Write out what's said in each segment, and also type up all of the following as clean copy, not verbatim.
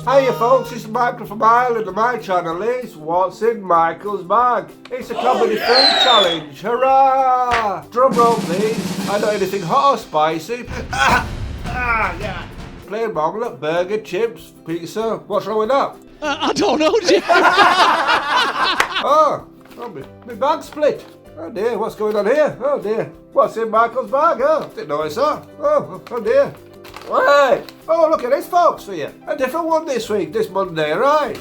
Hiya folks, it's Michael from Ireland and my channel is What's in Michael's Bag. It's a comedy food challenge, hurrah! Drum roll please. I know anything hot or spicy. Yeah. Plain omelette, burger, chips, pizza. What's wrong with that? I don't know, Jim. Oh, my bag split. Oh dear, what's going on here? Oh dear, what's in Michael's bag? Oh, didn't notice that. Oh dear. Right. Oh, look at this, folks, for you. A different one this week, this Monday, right?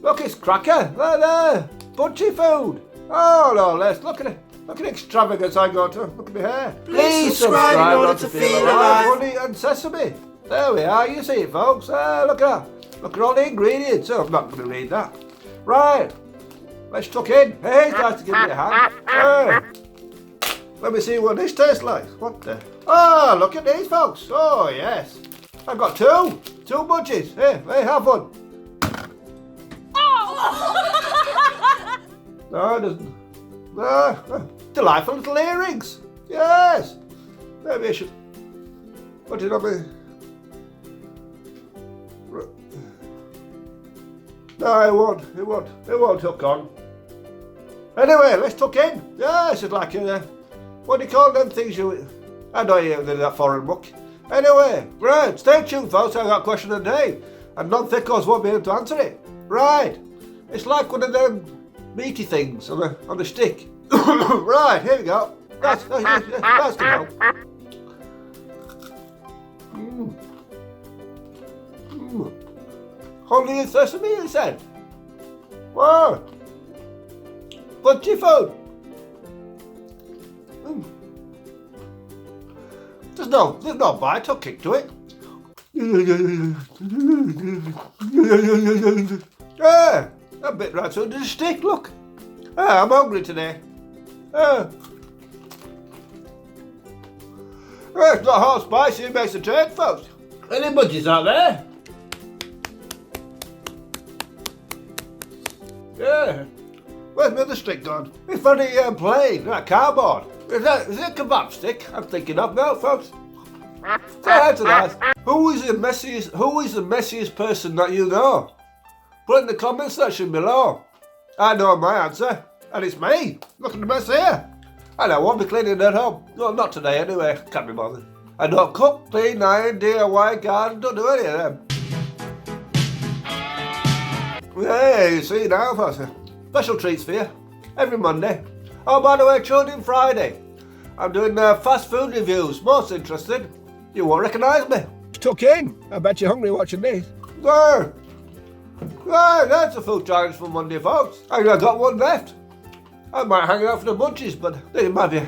Look, it's cracker. Right there. Budgie Food. Oh, no, let's look at it. Look at the extravagance I got to. Look at my hair. Please subscribe in order to feel alive. Honey and sesame. There we are. You see it, folks. Look at that. Look at all the ingredients. Oh, I'm not going to read that. Right. Let's tuck in. Hey, guys, to give me a hand. Hey. Let me see what this tastes like. What the? Oh, look at these, folks. Oh, yes. I've got two. Two budgies. Here, have one. Oh! No, it doesn't. No. Delightful little earrings. Yes. Maybe I should put it on me. No, it won't. It won't hook on. Anyway, let's tuck in. Yes, it's like what do you call them things you... I know you did that foreign book. Anyway, right, stay tuned folks, I've got a question of the day. And non-thickoes won't be able to answer it. Right, it's like one of them meaty things on a stick. Right, here we go. That's the go. Honey and sesame, he said. Wow. Budgie Food. There's no bite or kick to it. Yeah, a bit right under the stick, look. I'm hungry today. It's not hot spicy, it makes a change, folks. Any budgies out there? Yeah. Where's my other stick gone? It's very plain, like cardboard. Is it a kebab stick I'm thinking of now, folks? Say hi to that. Who is the messiest person that you know? Put it in the comment section below. I know my answer, and it's me. Look at the mess here. And I won't be cleaning at home. No, not today anyway. Can't be bothered. I don't cook, clean, iron, DIY, garden, don't do any of them. Hey, you see now, folks. Special treats for you every Monday. Oh, by the way, tune in Friday. I'm doing fast food reviews. Most interested. You won't recognise me. Tuck in. I bet you're hungry watching this. There. That's a food challenge for Monday, folks. I've got one left. I might hang out for the munchies, but it might be a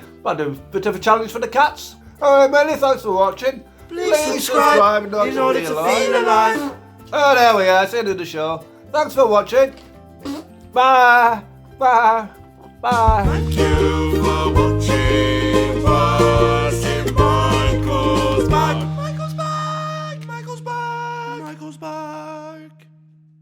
bit of a challenge for the cats. Alright, many thanks for watching. Please subscribe in order to feel alive. Oh, there we are. It's the end of the show. Thanks for watching. Bye. Bye. Bye. Thank you for watching.